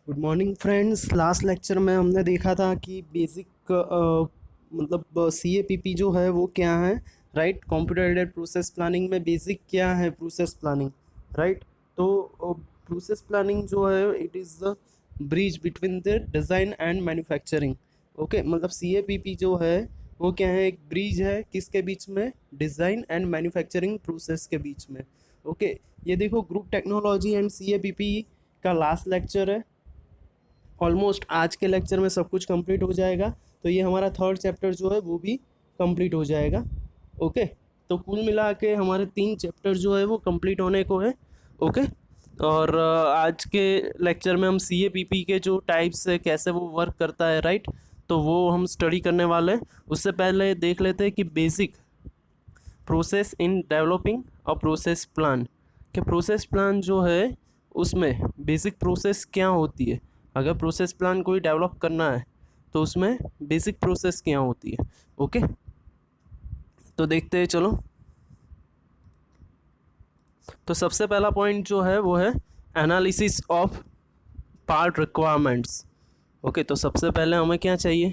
Good morning friends. Last lecture में हमने देखा था कि बेसिक मतलब CAPP जो है वो क्या है, right. Computer aided process planning में बेसिक क्या है, प्रोसेस प्लानिंग, राइट। तो प्रोसेस प्लानिंग जो है it is the bridge between the design and manufacturing. Okay, मतलब CAPP जो है वो क्या है, एक ब्रिज है किसके बीच में, डिज़ाइन एंड मैन्युफैक्चरिंग प्रोसेस के बीच में। ओके, ये देखो ग्रुप टेक्नोलॉजी एंड CAPP का लास्ट लेक्चर है। ऑलमोस्ट आज के लेक्चर में सब कुछ कंप्लीट हो जाएगा, तो ये हमारा थर्ड चैप्टर जो है वो भी कंप्लीट हो जाएगा। ओके, तो कुल मिला के हमारे 3 चैप्टर जो है वो कंप्लीट होने को है। ओके, और आज के लेक्चर में हम CAPP के जो टाइप्स है, कैसे वो वर्क करता है, राइट, तो वो हम स्टडी करने वाले हैं। उससे पहले देख लेते हैं कि बेसिक प्रोसेस इन डेवलपिंग और प्रोसेस प्लान के प्रोसेस प्लान जो है उसमें बेसिक प्रोसेस क्या होती है। अगर प्रोसेस प्लान कोई डेवलप करना है तो उसमें बेसिक प्रोसेस क्या होती है। ओके, तो देखते हैं, चलो। तो सबसे पहला पॉइंट जो है वो है analysis of part requirements. Okay, तो सबसे पहले हमें क्या चाहिए,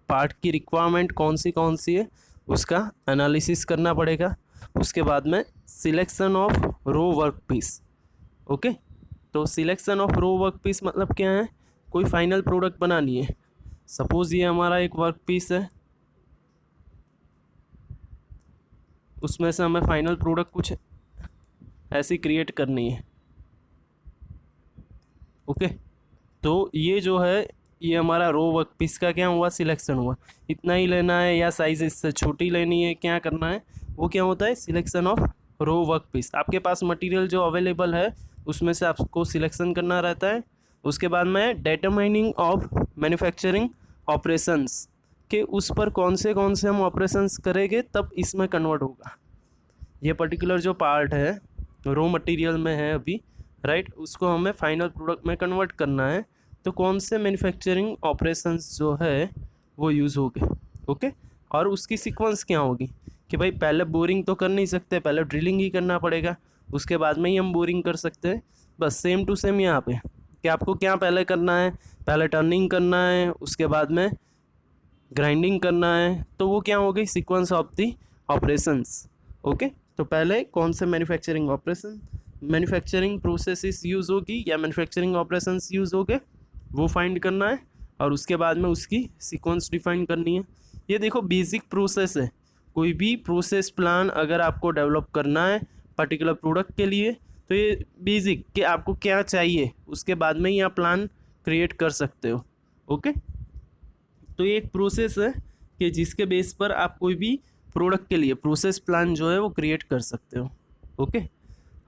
पार्ट की रिक्वायरमेंट कौन सी है उसका एनालिसिस करना पड़ेगा। उसके बाद में selection of row work piece. Okay, तो selection of row work piece मतलब क्या है, कोई फाइनल प्रोडक्ट बनानी है। सपोज ये हमारा एक वर्क पीस है, उसमें से हमें फाइनल प्रोडक्ट कुछ ऐसी क्रिएट करनी है। ओके, तो ये जो है ये हमारा रो वर्क पीस का क्या हुआ, सिलेक्शन हुआ। इतना ही लेना है या साइज इससे छोटी लेनी है, क्या करना है, वो क्या होता है, selection of row work piece. आपके पास मटेरियल जो अवेलेबल है उसमें से आपको सिलेक्शन करना रहता है। उसके बाद में डिटरमाइनिंग ऑफ मैन्युफैक्चरिंग ऑपरेशंस के उस पर कौन से हम ऑपरेशंस करेंगे तब इसमें कन्वर्ट होगा। ये पर्टिकुलर जो पार्ट है रो मटेरियल में है अभी, राइट, उसको हमें फाइनल प्रोडक्ट में कन्वर्ट करना है। तो कौन से मैन्युफैक्चरिंग ऑपरेशंस जो है वो यूज़ होंगे। ओके, और उसकी सीक्वेंस क्या होगी कि भाई पहले बोरिंग तो कर नहीं सकते, पहले ड्रिलिंग ही करना पड़ेगा, उसके बाद में ही हम बोरिंग कर सकते हैं। बस सेम टू सेम यहाँ पे कि आपको क्या पहले करना है, पहले टर्निंग करना है, उसके बाद में ग्राइंडिंग करना है। तो वो क्या हो गई, sequence of the operations. Okay, तो पहले कौन से manufacturing operation, manufacturing processes use होगी या मैन्युफैक्चरिंग ऑपरेशंस यूज़ होंगे वो फाइंड करना है, और उसके बाद में उसकी सीक्वेंस डिफाइन करनी है। ये देखो बेसिक प्रोसेस है। कोई भी प्रोसेस प्लान अगर आपको डेवलप करना है पर्टिकुलर प्रोडक्ट के लिए, तो ये बेसिक कि आपको क्या चाहिए उसके बाद में ही आप प्लान क्रिएट कर सकते हो। ओके, तो ये एक प्रोसेस है कि जिसके बेस पर आप कोई भी प्रोडक्ट के लिए प्रोसेस प्लान जो है वो क्रिएट कर सकते हो। ओके,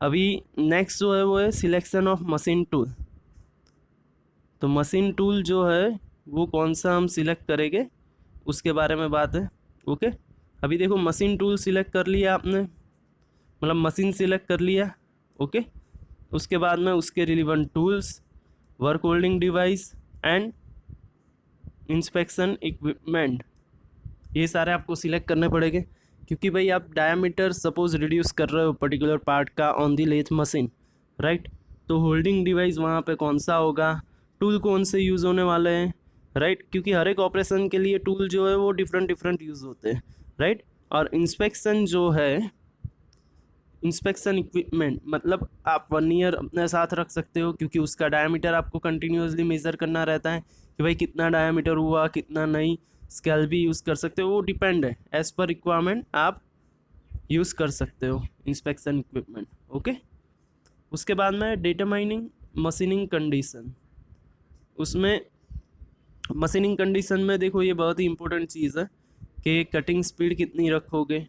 अभी नेक्स्ट जो है वो है सिलेक्शन ऑफ मशीन टूल। तो मशीन टूल जो है वो कौन सा हम सिलेक्ट करेंगे उसके बारे में बात है। ओके, अभी देखो मशीन टूल सिलेक्ट कर लिया आपने, मतलब मशीन सिलेक्ट कर लिया। ओके, उसके बाद में उसके relevant tools, work holding device and inspection equipment, ये सारे आपको सिलेक्ट करने पड़ेंगे। क्योंकि भाई आप डायमीटर सपोज रिड्यूस कर रहे हो पर्टिकुलर पार्ट का on the lathe machine, right, तो होल्डिंग डिवाइस वहाँ पे कौन सा होगा, टूल कौन से यूज़ होने वाले हैं, राइट, क्योंकि हर एक ऑपरेशन के लिए टूल जो है वो डिफरेंट डिफरेंट यूज़ होते हैं, राइट। और इंस्पेक्शन जो है, इंस्पेक्शन इक्विपमेंट मतलब आप वर्नियर अपने साथ रख सकते हो, क्योंकि उसका डायमीटर आपको कंटिन्यूसली मेज़र करना रहता है कि भाई कितना डायमीटर हुआ कितना नहीं। स्केल भी यूज़ कर सकते हो, वो डिपेंड है, एज़ पर रिक्वायरमेंट आप यूज़ कर सकते हो इंस्पेक्शन इक्विपमेंट। ओके, उसके बाद में डिटरमाइनिंग मशीनिंग कंडीशन। उसमें मशीनिंग कंडीशन में देखो ये बहुत ही इंपॉर्टेंट चीज़ है कि कटिंग स्पीड कितनी रखोगे,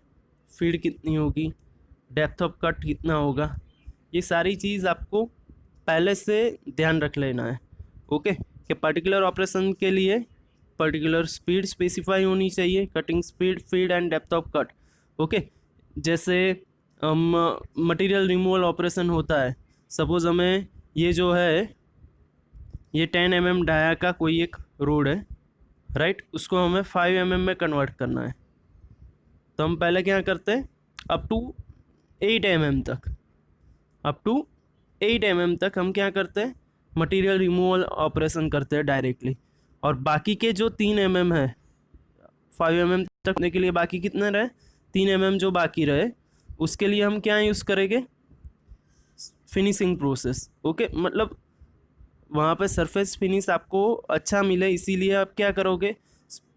फीड कितनी होगी, डेप्थ ऑफ कट कितना होगा, ये सारी चीज़ आपको पहले से ध्यान रख लेना है। ओके, कि पर्टिकुलर ऑपरेशन के लिए पर्टिकुलर स्पीड स्पेसिफाई होनी चाहिए, cutting speed, feed and depth of cut. Okay, जैसे मटेरियल रिमूवल ऑपरेशन होता है, सपोज हमें ये जो है ये 10 mm डाया का कोई एक रोड है, राइट, उसको हमें 5 mm में कन्वर्ट करना है। तो हम पहले क्या करते हैं, अप टू 8 mm तक, अप टू 8 mm तक हम क्या करते हैं, मटेरियल रिमूवल ऑपरेशन करते हैं डायरेक्टली। और बाकी के जो 3 mm है, 5 mm तक होने के लिए बाकी कितने रहे, 3 mm जो बाकी रहे, उसके लिए हम क्या यूज़ करेंगे, फिनिशिंग प्रोसेस। ओके, मतलब वहाँ पे सरफेस फिनिश आपको अच्छा मिले, इसीलिए आप क्या करोगे,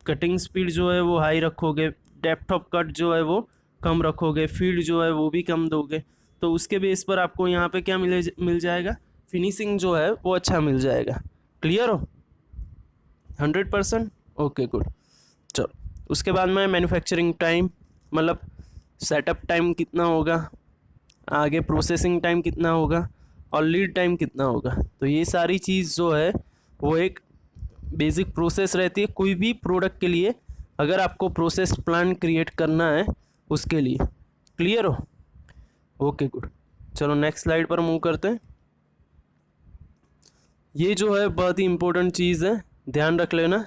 कटिंग स्पीड जो है वो हाई रखोगे, डेप्थ ऑफ कट जो है वो कम रखोगे, फीड जो है वो भी कम दोगे, तो उसके बेस पर आपको यहाँ पे क्या मिल जाएगा, फिनिशिंग जो है वो अच्छा मिल जाएगा। क्लियर हो 100%? Okay good. चलो, उसके बाद में मैन्युफैक्चरिंग टाइम, मतलब सेटअप टाइम कितना होगा, आगे प्रोसेसिंग टाइम कितना होगा, और लीड टाइम कितना होगा। तो ये सारी चीज़ जो है वो एक बेसिक प्रोसेस रहती है कोई भी प्रोडक्ट के लिए, अगर आपको प्रोसेस प्लान क्रिएट करना है उसके लिए। क्लियर हो? Okay good. चलो नेक्स्ट स्लाइड पर मूव करते हैं। ये जो है बहुत ही इम्पोर्टेंट चीज़ है, ध्यान रख लेना।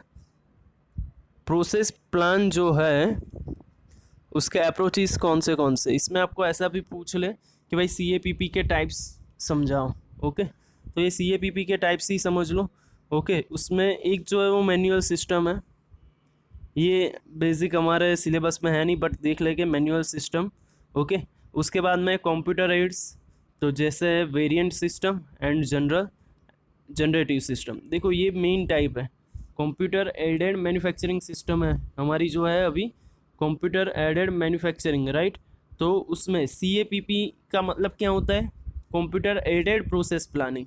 प्रोसेस प्लान जो है उसके अप्रोचेस कौन से, इसमें आपको ऐसा भी पूछ ले कि भाई CAPP के टाइप्स समझाओ। ओके, तो ये CAPP के टाइप्स ही समझ लो। ओके, उसमें एक जो है वो मैनुअल सिस्टम है, ये बेसिक हमारे सिलेबस में है नहीं, बट देख लेंगे मैनुअल सिस्टम। ओके, उसके बाद में कंप्यूटर एड्स, तो जैसे variant system and generative system. देखो ये मेन टाइप है, कंप्यूटर एडेड मैन्युफैक्चरिंग सिस्टम है हमारी जो है अभी, कंप्यूटर एडेड मैन्युफैक्चरिंग, राइट। तो उसमें CAPP का मतलब क्या होता है, computer aided process planning,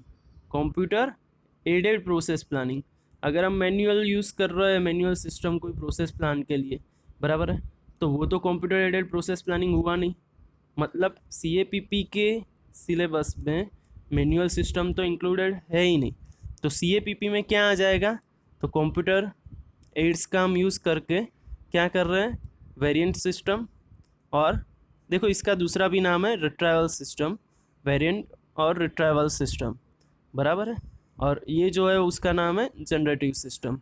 computer aided process planning. अगर हम मैनुअल यूज़ कर रहे हैं, मैनुअल सिस्टम कोई प्रोसेस प्लान के लिए, बराबर है, तो वो तो कंप्यूटर एडेड प्रोसेस प्लानिंग हुआ नहीं। मतलब CAPP के सिलेबस में मैनुअल सिस्टम तो इंक्लूडेड है ही नहीं, तो CAPP में क्या आ जाएगा, तो कंप्यूटर एड्स का हम यूज़ करके क्या कर रहे हैं, वेरिएंट सिस्टम, और देखो इसका दूसरा भी नाम है रिट्राइवल सिस्टम, वेरिएंट और रिट्राइवल सिस्टम, बराबर है। और ये जो है उसका नाम है जनरेटिव सिस्टम,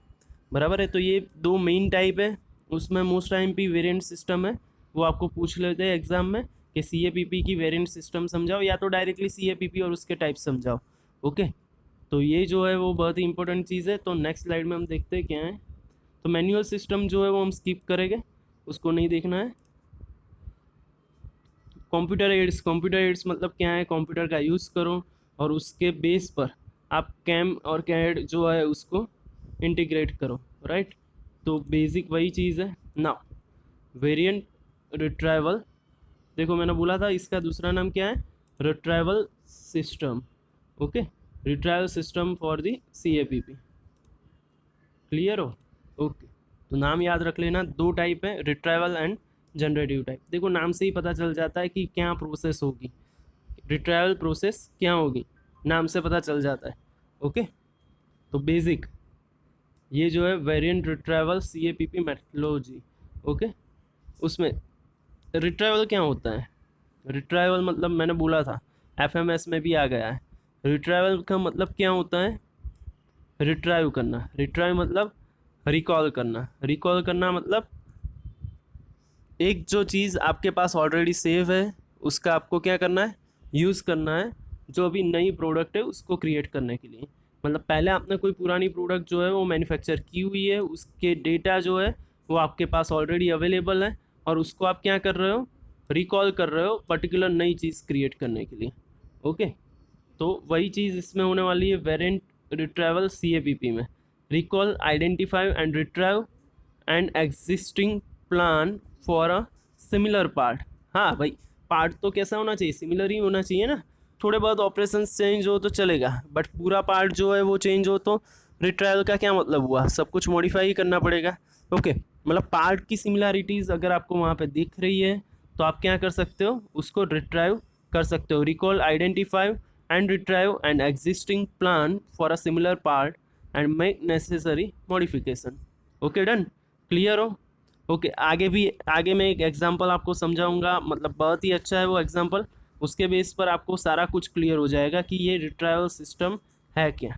बराबर है। तो ये दो मेन टाइप है, उसमें मोस्ट टाइम भी वेरिएंट सिस्टम है, वो आपको पूछ लेते हैं एग्जाम में कि CAPP की वेरिएंट सिस्टम समझाओ, या तो डायरेक्टली CAPP और उसके टाइप समझाओ। ओके, तो ये जो है वो बहुत ही इंपॉर्टेंट चीज़ है। तो नेक्स्ट स्लाइड में हम देखते हैं क्या है। तो मैनुअल सिस्टम जो है वो हम स्किप करेंगे, उसको नहीं देखना है। कंप्यूटर एड्स मतलब क्या है, कंप्यूटर का यूज़ करो और उसके बेस पर आप कैम और कैड जो है उसको इंटीग्रेट करो, राइट। तो बेसिक वही चीज़ है ना। वेरिएंट रिट्राइवल, देखो मैंने बोला था इसका दूसरा नाम क्या है, retrieval system. Okay, retrieval system for the CAPP। Clear हो? ओके, तो नाम याद रख लेना, दो टाइप है, रिट्राइवल एंड जनरेटिव टाइप। देखो नाम से ही पता चल जाता है कि क्या प्रोसेस होगी, रिट्राइवल प्रोसेस क्या होगी, नाम से पता चल जाता है। ओके, तो बेसिक ये जो है variant retrieval CAPP methodology. Okay, उसमें रिट्राइवल क्या होता है, रिट्राइवल मतलब मैंने बोला था FMS में भी आ गया है। रिट्राइवल का मतलब क्या होता है, रिट्राइव करना, रिट्राइव मतलब रिकॉल करना, रिकॉल करना मतलब एक जो चीज़ आपके पास ऑलरेडी सेव है उसका आपको क्या करना है, यूज़ करना है, जो अभी नई प्रोडक्ट है उसको क्रिएट करने के लिए। मतलब पहले आपने कोई पुरानी प्रोडक्ट जो है वो मैन्युफैक्चर की हुई है, उसके डेटा जो है वो आपके पास ऑलरेडी अवेलेबल है, और उसको आप क्या कर रहे हो, रिकॉल कर रहे हो पर्टिकुलर नई चीज़ क्रिएट करने के लिए। ओके, तो वही चीज़ इसमें होने वाली है वेरिएंट रिट्राइवल CAPP में। Recall, identify and retrieve and existing plan for a similar part. हाँ भाई, पार्ट तो कैसा होना चाहिए, सिमिलर ही होना चाहिए ना। थोड़े बहुत ऑपरेशंस चेंज हो तो चलेगा, बट पूरा पार्ट जो है वो चेंज हो तो रिट्राइवल का क्या मतलब हुआ, सब कुछ मॉडिफाई करना पड़ेगा। ओके, मतलब पार्ट की सिमिलैरिटीज़ अगर आपको वहाँ पे दिख रही है तो आप क्या कर सकते हो, उसको रिट्राइव कर सकते हो। Recall, identify and retrieve and existing plan for a similar part and make necessary modification. Okay done, clear हो? ओके, आगे मैं एक एग्जांपल आपको समझाऊंगा, मतलब बहुत ही अच्छा है वो एग्जांपल, उसके बेस पर आपको सारा कुछ क्लियर हो जाएगा कि ये रिट्राइवल सिस्टम है क्या।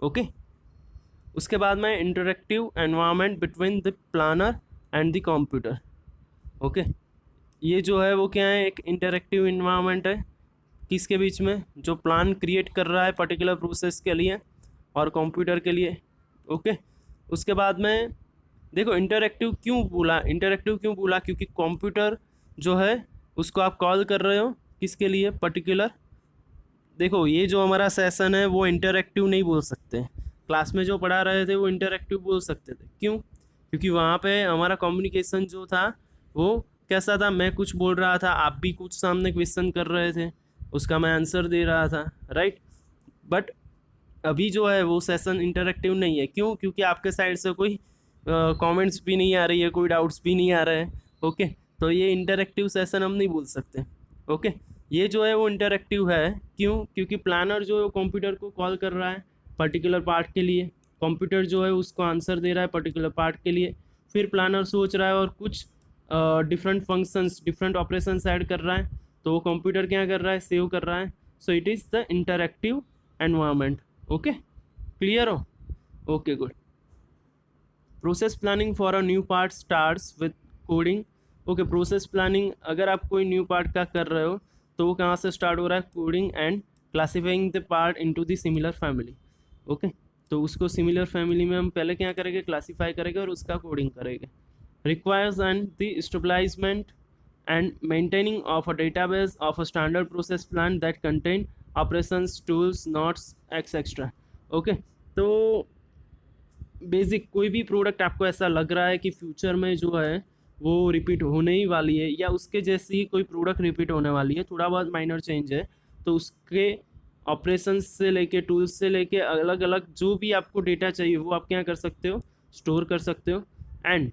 ओके, उसके बाद में interactive environment between the planner and the computer. Okay, ये जो है वो क्या है, एक इंटरेक्टिव इन्वायरमेंट है किसके बीच में, जो प्लान क्रिएट कर रहा है पर्टिकुलर प्रोसेस के लिए और कंप्यूटर के लिए। ओके, उसके बाद में देखो इंटरैक्टिव क्यों बोला, इंटरैक्टिव क्यों बोला, क्योंकि कंप्यूटर जो है उसको आप कॉल कर रहे हो किसके लिए, पर्टिकुलर। देखो ये जो हमारा सेशन है वो इंटरैक्टिव नहीं बोल सकते, क्लास में जो पढ़ा रहे थे वो इंटरैक्टिव बोल सकते थे, क्यों, क्योंकि वहाँ पे हमारा कम्युनिकेशन जो था वो कैसा था, मैं कुछ बोल रहा था, आप भी कुछ सामने क्वेश्चन कर रहे थे, उसका मैं आंसर दे रहा था, राइट। बट अभी जो है वो सेशन इंटरैक्टिव नहीं है, क्यों, क्योंकि आपके साइड से कोई कमेंट्स भी नहीं आ रही है, कोई डाउट्स भी नहीं आ रहे हैं। ओके, तो ये इंटरैक्टिव सेशन हम नहीं बोल सकते। ओके, ये जो है वो इंटरैक्टिव है, क्यों, क्योंकि प्लानर जो है कंप्यूटर को कॉल कर रहा है पर्टिकुलर पार्ट के लिए, कंप्यूटर जो है उसको आंसर दे रहा है पर्टिकुलर पार्ट के लिए, फिर प्लानर सोच रहा है और कुछ different functions, different operations add कर रहा है, तो वो कंप्यूटर क्या कर रहा है, सेव कर रहा है। So it is the interactive environment. Okay, clear हो, okay good. Process planning for a new part starts with coding. Okay, process planning अगर आप कोई न्यू पार्ट का कर रहे हो तो वो कहाँ से स्टार्ट हो रहा है, coding and classifying the part into the similar family. Okay, तो उसको सिमिलर फैमिली में हम पहले क्या करेंगे, क्लासीफाई करेंगे और उसका कोडिंग करेंगे। Requires and the establishment and maintaining of a database of a standard process plan that contain operations, tools, notes, etc. Okay, तो बेसिक कोई भी प्रोडक्ट आपको ऐसा लग रहा है कि फ्यूचर में जो है वो रिपीट होने ही वाली है या उसके जैसी कोई प्रोडक्ट रिपीट होने वाली है, थोड़ा बहुत माइनर चेंज है, तो उसके ऑपरेशंस से लेके टूल्स से लेके अलग अलग जो भी आपको डेटा चाहिए वो आप क्या कर सकते हो, स्टोर कर सकते हो। एंड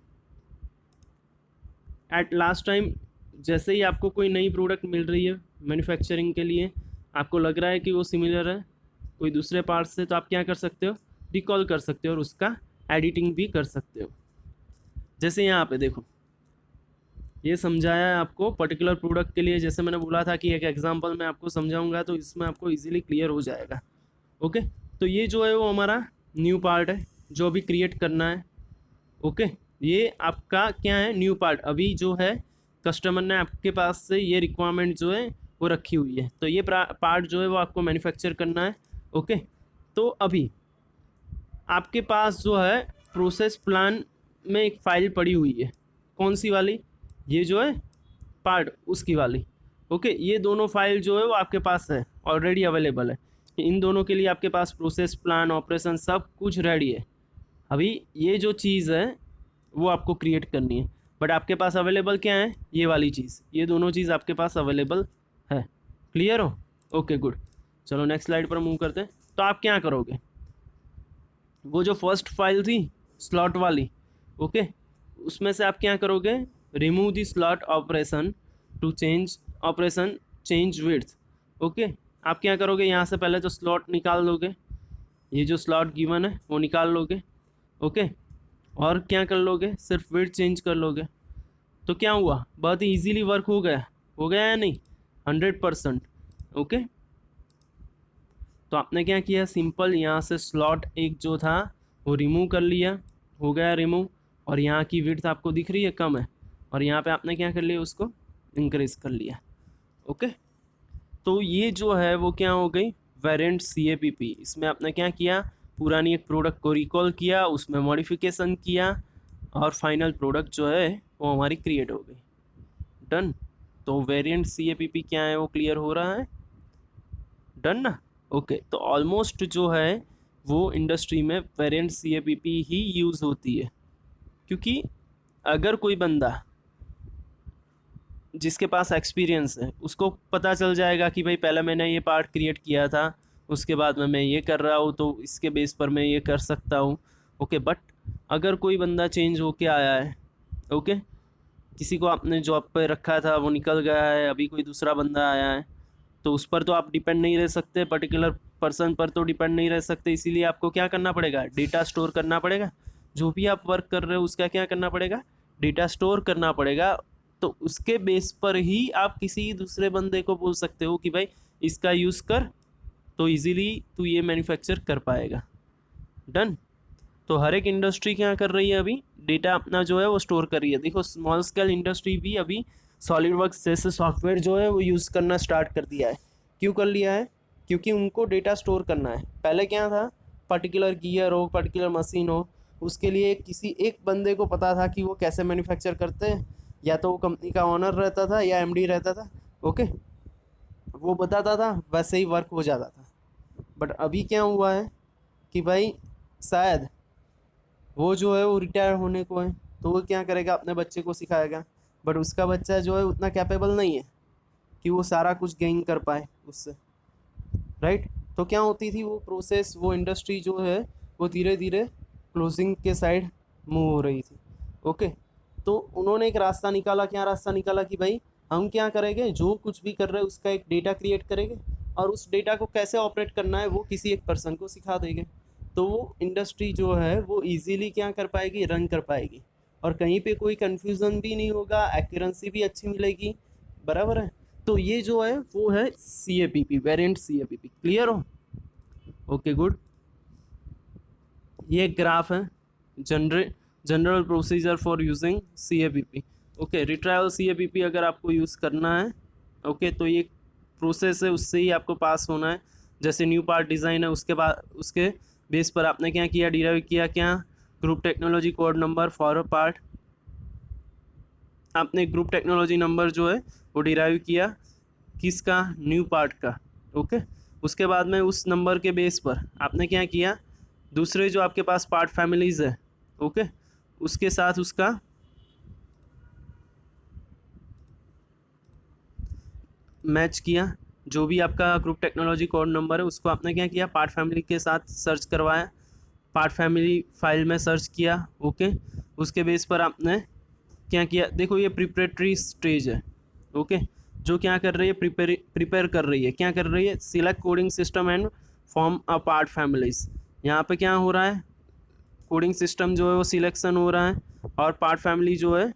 एट लास्ट टाइम जैसे ही आपको कोई नई प्रोडक्ट मिल रही है मैन्युफैक्चरिंग के लिए, आपको लग रहा है कि वो सिमिलर है कोई दूसरे पार्ट से, तो आप क्या कर सकते हो, रिकॉल कर सकते हो और उसका एडिटिंग भी कर सकते हो। जैसे यहाँ पे देखो ये समझाया है आपको पर्टिकुलर प्रोडक्ट के लिए, जैसे मैंने बोला था कि एक एग्जांपल मैं आपको समझाऊंगा तो इसमें आपको इजीली क्लियर हो जाएगा। ओके, तो ये जो है वो हमारा न्यू पार्ट है जो अभी क्रिएट करना है। ओके, ये आपका क्या है, न्यू पार्ट। अभी जो है कस्टमर ने आपके पास से ये रिक्वायरमेंट जो है वो रखी हुई है, तो ये पार्ट जो है वो आपको मैन्युफैक्चर करना है। ओके, तो अभी आपके पास जो है प्रोसेस प्लान में एक फ़ाइल पड़ी हुई है, कौन सी वाली, ये जो है पार्ट उसकी वाली। ओके, ये दोनों फाइल जो है वो आपके पास है, ऑलरेडी अवेलेबल है। इन दोनों के लिए आपके पास प्रोसेस प्लान, ऑपरेशन सब कुछ रेडी है। अभी ये जो चीज़ है वो आपको क्रिएट करनी है, बट आपके पास अवेलेबल क्या है, ये वाली चीज़, ये दोनों चीज़ आपके पास अवेलेबल है। क्लियर हो, ओके गुड। चलो नेक्स्ट स्लाइड पर मूव करते हैं। तो आप क्या करोगे, वो जो फर्स्ट फाइल थी स्लॉट वाली, ओके, उसमें से आप क्या करोगे, remove the slot operation to change operation change width. Okay, आप क्या करोगे, यहाँ से पहले तो स्लॉट निकाल लोगे, ये जो स्लॉट गिवन है वो निकाल लोगे। ओके, और क्या कर लोगे, सिर्फ विड्थ चेंज कर लोगे। तो क्या हुआ, बहुत ही ईजीली वर्क हो गया या नहीं, 100%। ओके, तो आपने क्या किया, सिंपल यहाँ से स्लॉट एक जो था वो रिमूव कर लिया, हो गया रिमूव, और यहाँ की विड्थ आपको दिख रही है कम है, और यहाँ पे आपने क्या कर लिया, उसको इंक्रीज कर लिया। ओके, तो ये जो है वो क्या हो गई, वेरिएंट CAPP। इसमें आपने क्या किया, पुरानी एक प्रोडक्ट को रिकॉल किया, उसमें मॉडिफिकेशन किया, और फाइनल प्रोडक्ट जो है वो हमारी क्रिएट हो गई। डन, तो वेरिएंट CAPP क्या है वो क्लियर हो रहा है, डन ना। ओके, तो ऑलमोस्ट जो है वो इंडस्ट्री में वेरिएंट CAPP ही यूज़ होती है, क्योंकि अगर कोई बंदा जिसके पास एक्सपीरियंस है उसको पता चल जाएगा कि भाई पहले मैंने ये पार्ट क्रिएट किया था, उसके बाद में मैं ये कर रहा हूँ, तो इसके बेस पर मैं ये कर सकता हूँ। ओके, बट अगर कोई बंदा चेंज होके आया है, ओके, किसी को आपने जॉब पे रखा था वो निकल गया है, अभी कोई दूसरा बंदा आया है, तो उस पर तो आप डिपेंड नहीं रह सकते, पर्टिकुलर पर्सन पर तो डिपेंड नहीं रह सकते, इसीलिए आपको क्या करना पड़ेगा, डेटा स्टोर करना पड़ेगा। जो भी आप वर्क कर रहे हो उसका क्या करना पड़ेगा, डेटा स्टोर करना पड़ेगा। तो उसके बेस पर ही आप किसी दूसरे बंदे को बोल सकते हो कि भाई इसका यूज़ कर, तो इजीली तू ये मैन्युफैक्चर कर पाएगा। डन, तो हर एक इंडस्ट्री क्या कर रही है, अभी डेटा अपना जो है वो स्टोर कर रही है। देखो स्मॉल स्केल इंडस्ट्री भी अभी सॉलिड वर्क्स जैसे सॉफ्टवेयर जो है वो यूज़ करना स्टार्ट कर दिया है, क्यों कर लिया है? क्योंकि उनको डेटा स्टोर करना है। पहले क्या था, पर्टिकुलर गियर हो, पर्टिकुलर मशीन हो, उसके लिए किसी एक बंदे को पता था कि वो कैसे मैन्युफैक्चर करते हैं, या तो वो कंपनी का ऑनर रहता था या एमडी रहता था। ओके, वो बताता था, वैसे ही वर्क हो जाता था। बट अभी क्या हुआ है कि भाई शायद वो जो है वो रिटायर होने को है, तो वो क्या करेगा, अपने बच्चे को सिखाएगा। बट उसका बच्चा जो है उतना कैपेबल नहीं है कि वो सारा कुछ गेन कर पाए उससे, राइट। तो क्या होती थी वो प्रोसेस, वो इंडस्ट्री जो है वो धीरे धीरे क्लोजिंग के साइड मूव हो रही थी। ओके, तो उन्होंने एक रास्ता निकाला। क्या रास्ता निकाला कि भाई हम क्या करेंगे, जो कुछ भी कर रहे हैं उसका एक डेटा क्रिएट करेंगे, और उस डेटा को कैसे ऑपरेट करना है वो किसी एक पर्सन को सिखा देंगे। तो वो इंडस्ट्री जो है वो इजीली क्या कर पाएगी, रन कर पाएगी, और कहीं पे कोई कन्फ्यूज़न भी नहीं होगा, एक्यूरेंसी भी अच्छी मिलेगी। बराबर है। तो ये जो है वो है C A P P, variant C A P P. Clear हो? Okay, good. ये ग्राफ है, general procedure for using C A P P. Okay, retrial C A P P अगर आपको यूज़ करना है, ओके, तो ये प्रोसेस है, उससे ही आपको पास होना है। जैसे न्यू पार्ट डिज़ाइन है, उसके बाद उसके बेस पर आपने क्या किया, डिराइव किया क्या, group technology code number for a part. आपने ग्रुप टेक्नोलॉजी नंबर जो है वो डिराइव किया किसका, न्यू पार्ट का। ओके, उसके बाद में उस नंबर के बेस पर आपने क्या किया, दूसरे जो आपके पास पार्ट फैमिलीज़ है, ओके, उसके साथ उसका मैच किया। जो भी आपका ग्रुप टेक्नोलॉजी कोड नंबर है उसको आपने क्या किया, पार्ट फैमिली के साथ सर्च करवाया, पार्ट फैमिली फाइल में सर्च किया। ओके, उसके बेस पर आपने क्या किया, देखो ये प्रिपरेटरी स्टेज है। ओके, जो क्या कर रही है, प्रिपेयर कर रही है, क्या कर रही है, select coding system and form a part families. यहाँ पे क्या हो रहा है, कोडिंग सिस्टम जो है वो सिलेक्शन हो रहा है, और पार्ट फैमिली जो है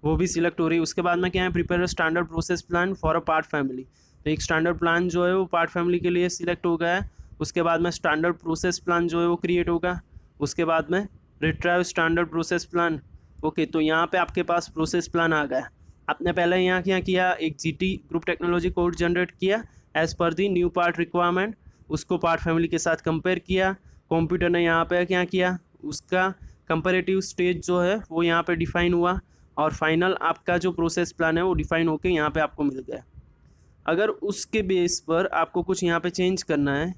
वो भी सिलेक्ट हो रही है। उसके बाद में क्या है, prepare standard process plan for a part family. तो एक स्टैंडर्ड प्लान जो है वो पार्ट फैमिली के लिए सिलेक्ट हो गया है। उसके बाद में स्टैंडर्ड प्रोसेस प्लान जो है वो क्रिएट होगा। उसके बाद में retrieve standard process plan. Okay, तो यहाँ पे आपके पास प्रोसेस प्लान आ गया। आपने पहले यहाँ क्या किया, एक GT group technology code generate किया एज पर दी न्यू पार्ट रिक्वायरमेंट, उसको पार्ट फैमिली के साथ कंपेयर किया। कंप्यूटर ने यहाँ पे क्या किया, उसका कंपेरेटिव स्टेज जो है वो यहाँ पे डिफाइन हुआ, और फाइनल आपका जो प्रोसेस प्लान है वो डिफाइन होके यहाँ पे आपको मिल गया। अगर उसके बेस पर आपको कुछ यहाँ पे चेंज करना है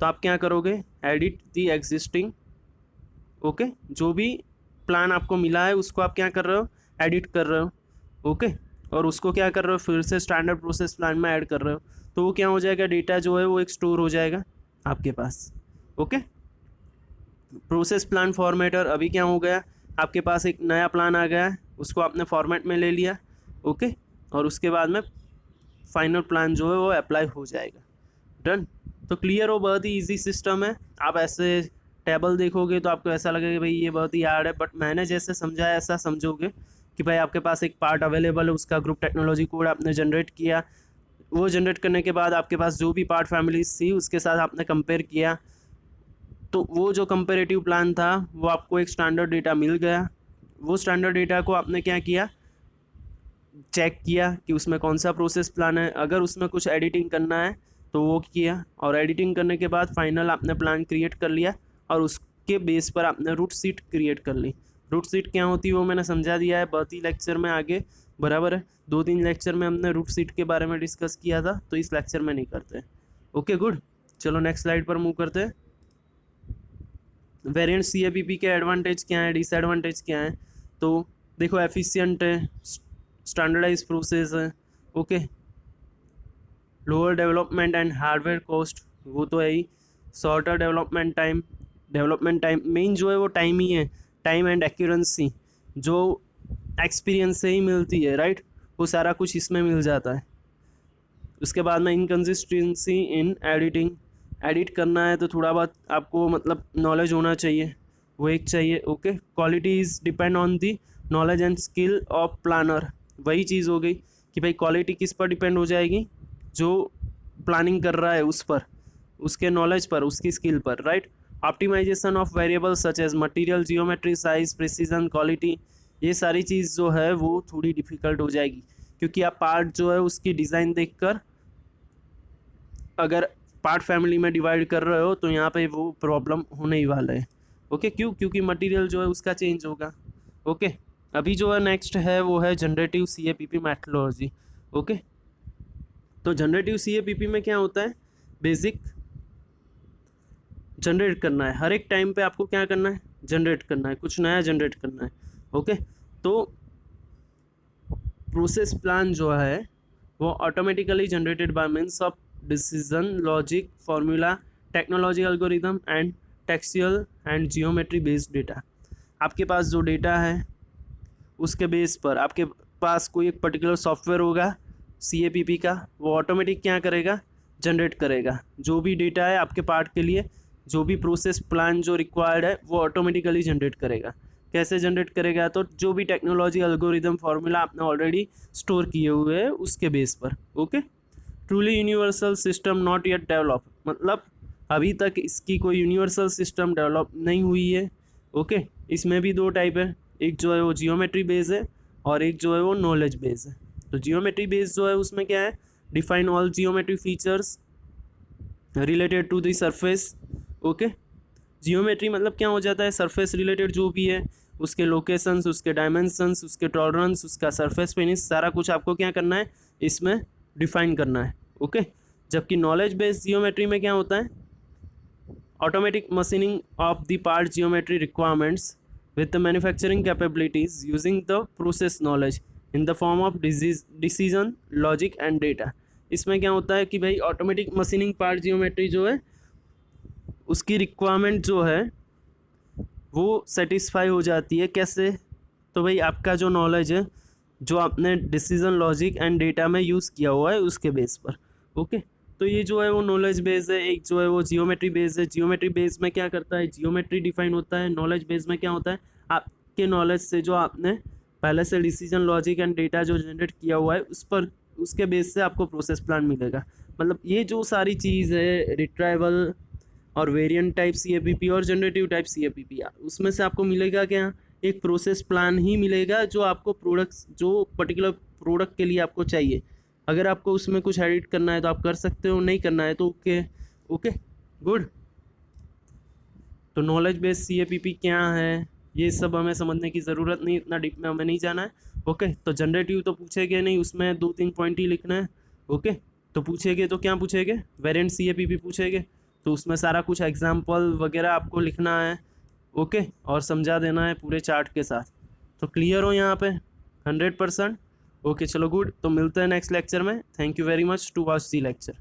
तो आप क्या करोगे, एडिट दी एग्जिस्टिंग। ओके, जो भी प्लान आपको मिला है उसको आप क्या कर रहे हो, एडिट कर रहे हो। ओके, और उसको क्या कर रहे हो, फिर से स्टैंडर्ड प्रोसेस प्लान में ऐड कर रहे हो। तो वो क्या हो जाएगा, डेटा जो है वो एक स्टोर हो जाएगा आपके पास। ओके, प्रोसेस प्लान फॉर्मेटर अभी क्या हो गया, आपके पास एक नया प्लान आ गया है, उसको आपने फॉर्मेट में ले लिया। ओके, और उसके बाद में फाइनल प्लान जो है वो अप्लाई हो जाएगा। डन। तो क्लियर हो, बहुत ही इजी सिस्टम है। आप ऐसे टेबल देखोगे तो आपको ऐसा लगेगा कि भाई ये बहुत ही हार्ड है, बट मैंने जैसे समझाया ऐसा समझोगे कि भाई आपके पास एक पार्ट अवेलेबल है, उसका ग्रुप टेक्नोलॉजी कोड आपने जनरेट किया। वो जनरेट करने के बाद आपके पास जो भी पार्ट फैमिलीज थी उसके साथ आपने कंपेयर किया, तो वो जो कंपेरेटिव प्लान था वो आपको एक स्टैंडर्ड डेटा मिल गया। वो स्टैंडर्ड डेटा को आपने क्या किया, चेक किया कि उसमें कौन सा प्रोसेस प्लान है। अगर उसमें कुछ एडिटिंग करना है तो वो किया, और एडिटिंग करने के बाद फाइनल आपने प्लान क्रिएट कर लिया, और उसके बेस पर आपने रूट सीट क्रिएट कर ली। रूट सीट क्या होती है वो मैंने समझा दिया है बहुत ही लेक्चर में आगे। बराबर है, 2-3 लेक्चर में हमने रूट सीट के बारे में डिस्कस किया था, तो इस लेक्चर में नहीं करते। Okay, good. चलो नेक्स्ट स्लाइड पर मूव करते हैं। Variant C A P P के एडवांटेज क्या है, डिसएडवांटेज क्या है। तो देखो, एफिशिएंट है, स्टैंडर्डाइज प्रोसेस है। Okay, lower development and hardware cost, वो तो है ही। शॉर्टर डेवलपमेंट टाइम मेन जो है वो टाइम ही है, टाइम एंड एक्यूरेंसी जो एक्सपीरियंस से ही मिलती है, राइट। वो सारा कुछ इसमें मिल जाता है। उसके बाद में इनकन्सिस्टेंसी इन एडिटिंग, एडिट करना है तो थोड़ा बहुत आपको मतलब नॉलेज होना चाहिए, वो एक चाहिए। Okay, quality is depend on the knowledge and skill of planner. वही चीज़ हो गई कि भाई क्वालिटी किस पर डिपेंड हो जाएगी, जो प्लानिंग कर रहा है उस पर, उसके नॉलेज पर, उसकी स्किल पर, right. Optimisation of variables such as material, geometry, size, precision, quality, ये सारी चीज़ जो है वो थोड़ी डिफ़िकल्ट हो जाएगी, क्योंकि आप पार्ट जो है उसकी डिज़ाइन देखकर अगर पार्ट फैमिली में डिवाइड कर रहे हो तो यहाँ पे वो प्रॉब्लम होने ही वाला है। ओके, क्यों? क्योंकि मटेरियल जो है उसका चेंज होगा। ओके, अभी जो है नेक्स्ट है वो है जनरेटिव CAPP मेथडोलॉजी। ओके, तो जनरेटिव CAPP में क्या होता है? बेसिक जनरेट करना है, हर एक टाइम पे आपको क्या करना है? जनरेट करना है, कुछ नया जनरेट करना है। ओके, तो प्रोसेस प्लान जो है वो automatically generated by means of decision logic formula technology algorithm and textual and geometry based data. आपके पास जो डेटा है उसके बेस पर आपके पास कोई एक पर्टिकुलर सॉफ्टवेयर होगा CAPP का, वो ऑटोमेटिक क्या करेगा? जनरेट करेगा। जो भी डेटा है आपके पार्ट के लिए, जो भी प्रोसेस प्लान जो रिक्वायर्ड है वो ऑटोमेटिकली जनरेट करेगा। कैसे जनरेट करेगा? तो जो भी टेक्नोलॉजी एल्गोरिदम फार्मूला आपने ऑलरेडी स्टोर किए हुए हैं उसके बेस पर। Okay, truly universal system not yet develop, मतलब अभी तक इसकी कोई यूनिवर्सल सिस्टम डेवलप नहीं हुई है। ओके, इसमें भी दो टाइप है, एक जो है वो जियोमेट्री बेस है और एक जो है वो नॉलेज बेस है। तो जियोमेट्री बेस जो है उसमें क्या है? Define all geometry features related to the surface. Okay, geometry मतलब क्या हो जाता है? सरफेस रिलेटेड जो भी है, उसके लोकेशंस, उसके डायमेंशंस, उसके टॉलरेंस, उसका सरफेस फिनिश, सारा कुछ आपको क्या करना है? इसमें डिफाइन करना है। ओके, जबकि नॉलेज बेस्ड जियोमेट्री में क्या होता है? Automatic machining of the part geometry requirements with the manufacturing capabilities using the process knowledge in the form of decision logic and data। इसमें क्या होता है कि भाई ऑटोमेटिक मशीनिंग पार्ट जियोमेट्री जो है उसकी रिक्वायरमेंट जो है वो सेटिस्फाई हो जाती है। कैसे? तो भाई आपका जो नॉलेज है, जो आपने डिसीजन लॉजिक एंड डेटा में यूज़ किया हुआ है उसके बेस पर। ओके, तो ये जो है वो नॉलेज बेस है, एक जो है वो जियोमेट्री बेस है। जियोमेट्री बेस में क्या करता है? जियोमेट्री डिफाइन होता है। नॉलेज बेस में क्या होता है? आपके नॉलेज से जो आपने पहले से डिसीजन लॉजिक एंड डेटा जो जनरेट किया हुआ है उस पर, उसके बेस से आपको प्रोसेस प्लान मिलेगा। मतलब ये जो सारी चीज़ है, रिट्राइवल और वेरिएंट टाइप CAPP और जनरेटिव टाइप CAPP, उसमें से आपको मिलेगा क्या? एक प्रोसेस प्लान ही मिलेगा जो आपको प्रोडक्ट्स, जो पर्टिकुलर प्रोडक्ट के लिए आपको चाहिए। अगर आपको उसमें कुछ एडिट करना है तो आप कर सकते हो, नहीं करना है तो ओके। Okay, good. तो नॉलेज बेस्ड CAPP क्या है ये सब हमें समझने की ज़रूरत नहीं, इतना डीप में हमें नहीं जाना है। ओके, तो जनरेटिव तो पूछेगे नहीं, उसमें 2-3 पॉइंट ही लिखना है। ओके, तो पूछेगे तो क्या पूछेगे? वेरिएंट CAPP पूछेगे, तो उसमें सारा कुछ एग्जाम्पल वगैरह आपको लिखना है। ओके, और समझा देना है पूरे चार्ट के साथ। तो क्लियर हो यहाँ पे 100%? ओके, चलो गुड। तो मिलते हैं नेक्स्ट लेक्चर में। Thank you very much to watch the lecture.